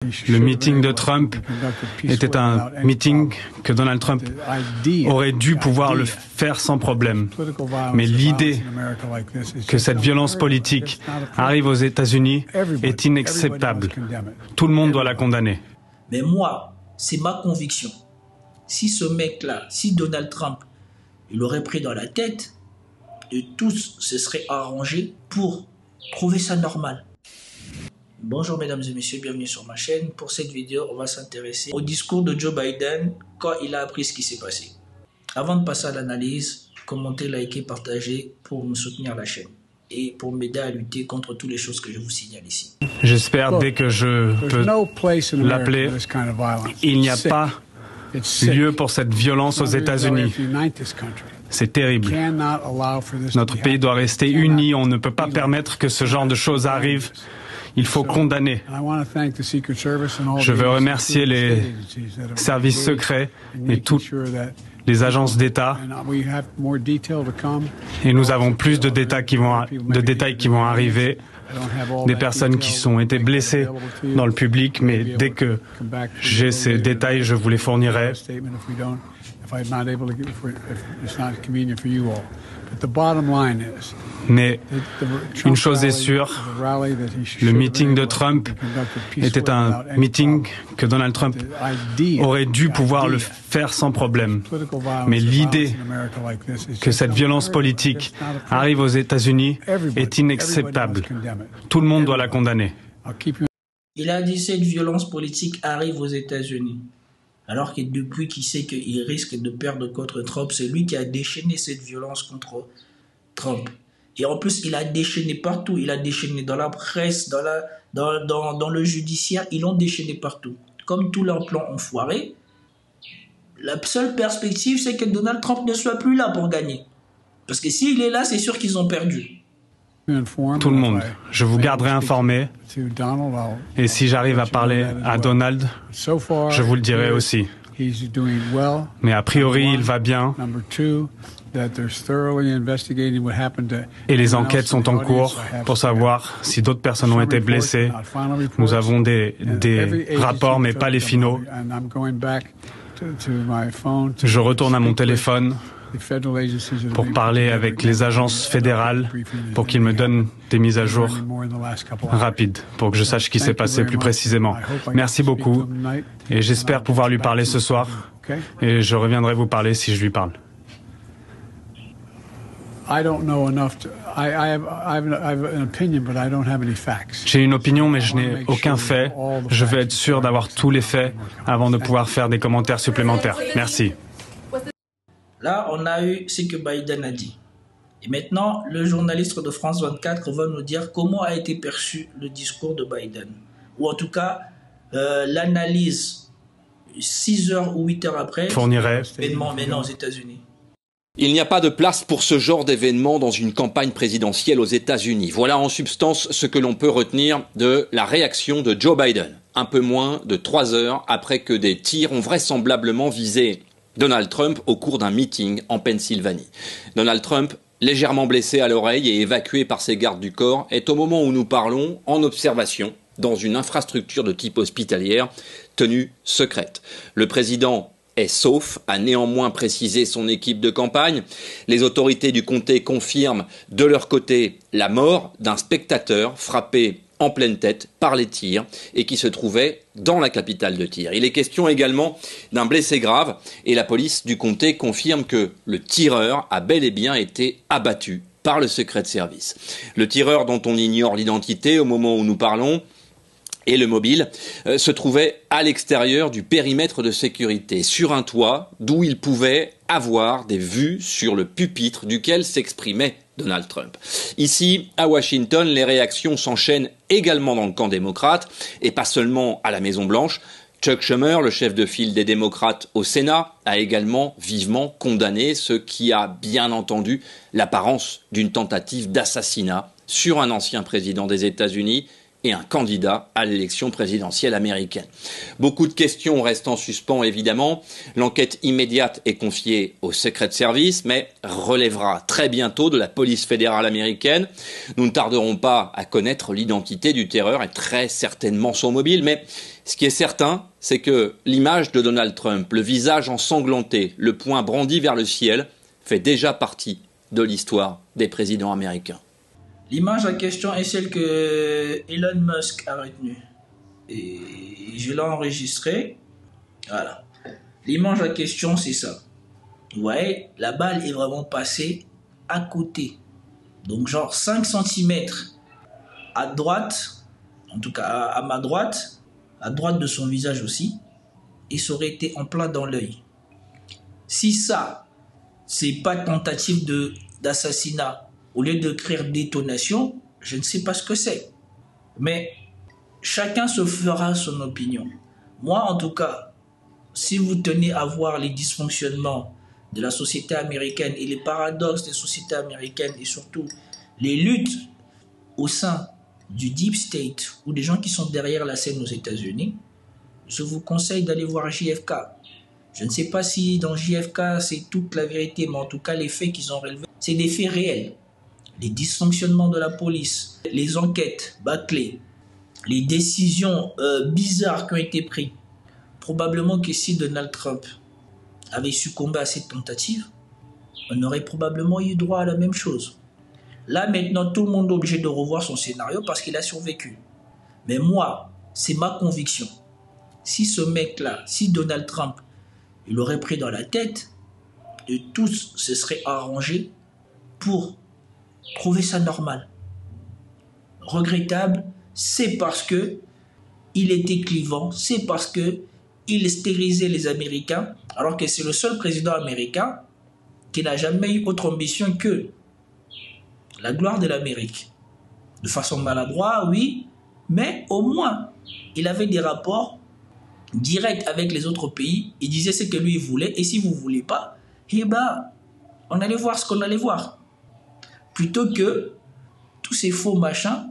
Le meeting de Trump était un meeting que Donald Trump aurait dû pouvoir le faire sans problème. Mais l'idée que cette violence politique arrive aux États-Unis est inacceptable. Tout le monde doit la condamner. Mais moi, c'est ma conviction. Si ce mec-là, si Donald Trump, il l'aurait pris dans la tête, de tous se seraient arrangés pour trouver ça normal. Bonjour mesdames et messieurs, bienvenue sur ma chaîne. Pour cette vidéo, on va s'intéresser au discours de Joe Biden quand il a appris ce qui s'est passé. Avant de passer à l'analyse, commentez, likez, partagez pour me soutenir la chaîne et pour m'aider à lutter contre toutes les choses que je vous signale ici. J'espère dès que je peux l'appeler, il n'y a pas lieu pour cette violence aux États-Unis. C'est terrible. Notre pays doit rester uni. On ne peut pas permettre que ce genre de choses arrive. Il faut condamner. Je veux remercier les services secrets et toutes les agences d'État. Et nous avons plus de détails qui vont arriver. Des personnes qui ont été blessées dans le public, mais dès que j'ai ces détails, je vous les fournirai. Mais une chose est sûre, le meeting de Trump était un meeting que Donald Trump aurait dû pouvoir le faire sans problème. Mais l'idée que cette violence politique arrive aux États-Unis est inacceptable. Tout le monde doit la condamner. Il a dit que cette violence politique arrive aux États-Unis. Alors que depuis qu'il sait qu'il risque de perdre contre Trump, c'est lui qui a déchaîné cette violence contre Trump. Et en plus, il a déchaîné partout. Il a déchaîné dans la presse, dans le judiciaire. Ils l'ont déchaîné partout. Comme tous leurs plans ont foiré, la seule perspective, c'est que Donald Trump ne soit plus là pour gagner. Parce que s'il est là, c'est sûr qu'ils ont perdu. Tout le monde. Je vous garderai informé. Et si j'arrive à parler à Donald, je vous le dirai aussi. Mais a priori, il va bien. Et les enquêtes sont en cours pour savoir si d'autres personnes ont été blessées. Nous avons des rapports, mais pas les finaux. Je retourne à mon téléphone pour parler avec les agences fédérales pour qu'ils me donnent des mises à jour rapides pour que je sache ce qui s'est passé plus précisément. Merci beaucoup et j'espère pouvoir lui parler ce soir et je reviendrai vous parler si je lui parle. J'ai une opinion, mais je n'ai aucun fait. Je veux être sûr d'avoir tous les faits avant de pouvoir faire des commentaires supplémentaires. Merci. Là, on a eu ce que Biden a dit. Et maintenant, le journaliste de France 24 va nous dire comment a été perçu le discours de Biden. Ou en tout cas, l'analyse 6 heures ou 8 heures après, événement maintenant aux États-Unis. Il n'y a pas de place pour ce genre d'événement dans une campagne présidentielle aux États-Unis. Voilà en substance ce que l'on peut retenir de la réaction de Joe Biden. Un peu moins de 3 heures après que des tirs ont vraisemblablement visé Donald Trump au cours d'un meeting en Pennsylvanie. Donald Trump, légèrement blessé à l'oreille et évacué par ses gardes du corps, est au moment où nous parlons en observation dans une infrastructure de type hospitalière tenue secrète. Le président est sauf, a néanmoins précisé son équipe de campagne. Les autorités du comté confirment de leur côté la mort d'un spectateur frappé en pleine tête par les tirs et qui se trouvait dans la capitale de tir. Il est question également d'un blessé grave et la police du comté confirme que le tireur a bel et bien été abattu par le Secret Service. Le tireur dont on ignore l'identité au moment où nous parlons et le mobile se trouvait à l'extérieur du périmètre de sécurité, sur un toit d'où il pouvait avoir des vues sur le pupitre duquel s'exprimait Donald Trump. Ici, à Washington, les réactions s'enchaînent également dans le camp démocrate et pas seulement à la Maison-Blanche. Chuck Schumer, le chef de file des démocrates au Sénat, a également vivement condamné ce qui a bien entendu l'apparence d'une tentative d'assassinat sur un ancien président des États-Unis et un candidat à l'élection présidentielle américaine. Beaucoup de questions restent en suspens, évidemment. L'enquête immédiate est confiée au Secret Service, mais relèvera très bientôt de la police fédérale américaine. Nous ne tarderons pas à connaître l'identité du tireur et très certainement son mobile, mais Ce qui est certain, c'est que l'image de Donald Trump, le visage ensanglanté, le poing brandi vers le ciel, fait déjà partie de l'histoire des présidents américains. L'image en question est celle que Elon Musk a retenue. Et je l'ai enregistrée. Voilà. L'image en question, c'est ça. Vous voyez, la balle est vraiment passée à côté. Donc genre 5 cm à droite, en tout cas à ma droite, à droite de son visage aussi, et ça aurait été en plein dans l'œil. Si ça, c'est pas tentative d'assassinat, au lieu d'écrire détonation, je ne sais pas ce que c'est. Mais chacun se fera son opinion. Moi, en tout cas, si vous tenez à voir les dysfonctionnements de la société américaine et les paradoxes des sociétés américaines et surtout les luttes au sein du Deep State ou des gens qui sont derrière la scène aux États-Unis, je vous conseille d'aller voir JFK. Je ne sais pas si dans JFK c'est toute la vérité, mais en tout cas les faits qu'ils ont relevés, c'est des faits réels. Les dysfonctionnements de la police, les enquêtes bâclées, les décisions bizarres qui ont été prises. Probablement que si Donald Trump avait succombé à cette tentative, on aurait probablement eu droit à la même chose. Là, maintenant, tout le monde est obligé de revoir son scénario parce qu'il a survécu. Mais moi, c'est ma conviction. Si ce mec-là, si Donald Trump, il l'aurait pris dans la tête, de tous se seraient arrangés pour trouver ça normal. Regrettable, c'est parce que il était clivant, c'est parce que il stérilisait les Américains, alors que c'est le seul président américain qui n'a jamais eu autre ambition que la gloire de l'Amérique. De façon maladroite, oui, mais au moins, il avait des rapports directs avec les autres pays. Il disait ce que lui il voulait, et si vous ne voulez pas, eh ben, on allait voir ce qu'on allait voir. Plutôt que tous ces faux machins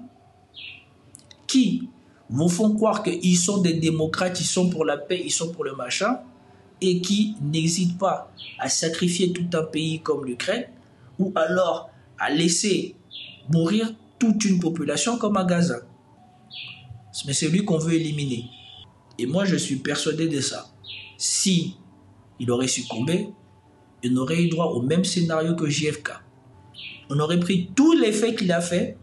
qui vous font croire qu'ils sont des démocrates, ils sont pour la paix, ils sont pour le machin, et qui n'hésitent pas à sacrifier tout un pays comme l'Ukraine, ou alors à laisser mourir toute une population comme à Gaza. Mais c'est lui qu'on veut éliminer. Et moi, je suis persuadé de ça. Si il aurait succombé, il aurait eu droit au même scénario que JFK. On aurait pris tous les faits qu'il a fait,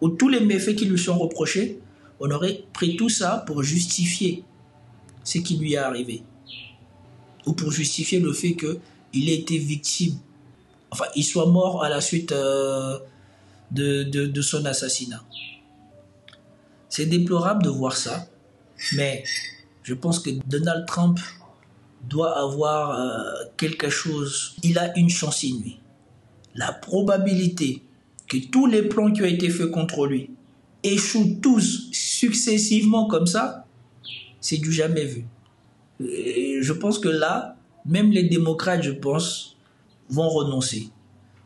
ou tous les méfaits qui lui sont reprochés, on aurait pris tout ça pour justifier ce qui lui est arrivé. Ou pour justifier le fait qu'il ait été victime. Enfin, il soit mort à la suite de son assassinat. C'est déplorable de voir ça, mais je pense que Donald Trump doit avoir quelque chose. Il a une chance inouïe. La probabilité que tous les plans qui ont été faits contre lui échouent tous successivement comme ça, c'est du jamais vu. Et je pense que là, même les démocrates, je pense, vont renoncer.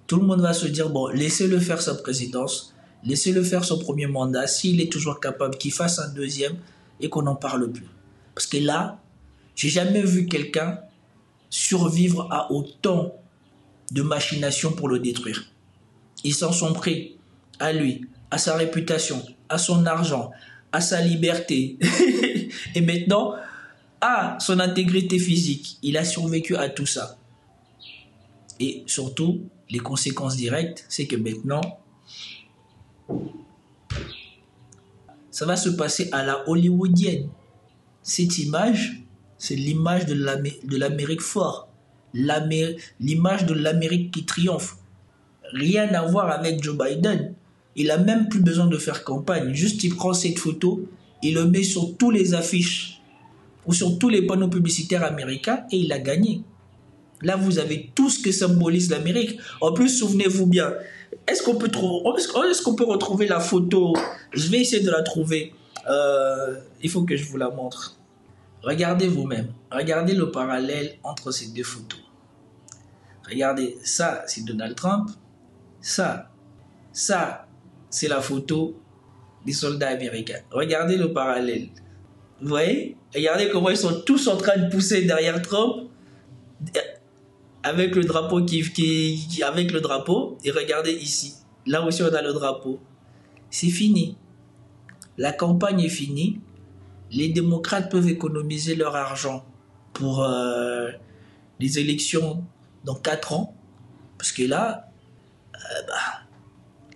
Tout le monde va se dire, bon, laissez-le faire sa présidence, laissez-le faire son premier mandat, s'il est toujours capable, qu'il fasse un deuxième et qu'on n'en parle plus. Parce que là, j'ai jamais vu quelqu'un survivre à autant de machinations pour le détruire. Ils s'en sont pris à lui, à sa réputation, à son argent, à sa liberté et maintenant à son intégrité physique. Il a survécu à tout ça. Et surtout, les conséquences directes, c'est que maintenant, ça va se passer à la hollywoodienne. Cette image, c'est l'image de l'Amérique forte, l'image de l'Amérique qui triomphe. Rien à voir avec Joe Biden. Il n'a même plus besoin de faire campagne. Juste, il prend cette photo, il le met sur tous les affiches ou sur tous les panneaux publicitaires américains et il a gagné. Là, vous avez tout ce que symbolise l'Amérique. En plus, souvenez-vous bien, est-ce qu'on peut retrouver la photo? Je vais essayer de la trouver. Il faut que je vous la montre. Regardez vous-même. Regardez le parallèle entre ces deux photos. Regardez, ça, c'est Donald Trump. Ça, c'est la photo des soldats américains. Regardez le parallèle. Vous voyez? Regardez comment ils sont tous en train de pousser derrière Trump avec le drapeau avec le drapeau. Et regardez ici. Là aussi, on a le drapeau. C'est fini. La campagne est finie. les démocrates peuvent économiser leur argent pour les élections dans 4 ans, parce que là,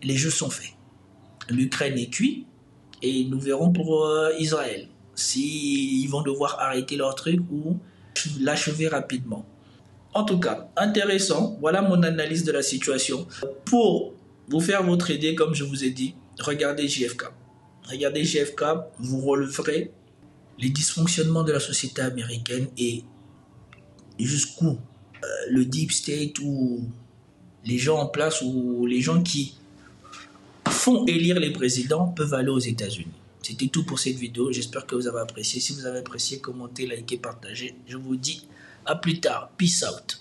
les jeux sont faits. L'Ukraine est cuite et nous verrons pour Israël s'ils vont devoir arrêter leur truc ou l'achever rapidement. En tout cas, intéressant. Voilà mon analyse de la situation. Pour vous faire votre idée, comme je vous ai dit, regardez JFK. Regardez JFK, vous releverez les dysfonctionnements de la société américaine et jusqu'où le deep state ou les gens en place ou les gens qui font élire les présidents peuvent aller aux États-Unis. C'était tout pour cette vidéo. J'espère que vous avez apprécié. Si vous avez apprécié, commentez, likez, partagez. Je vous dis à plus tard. Peace out.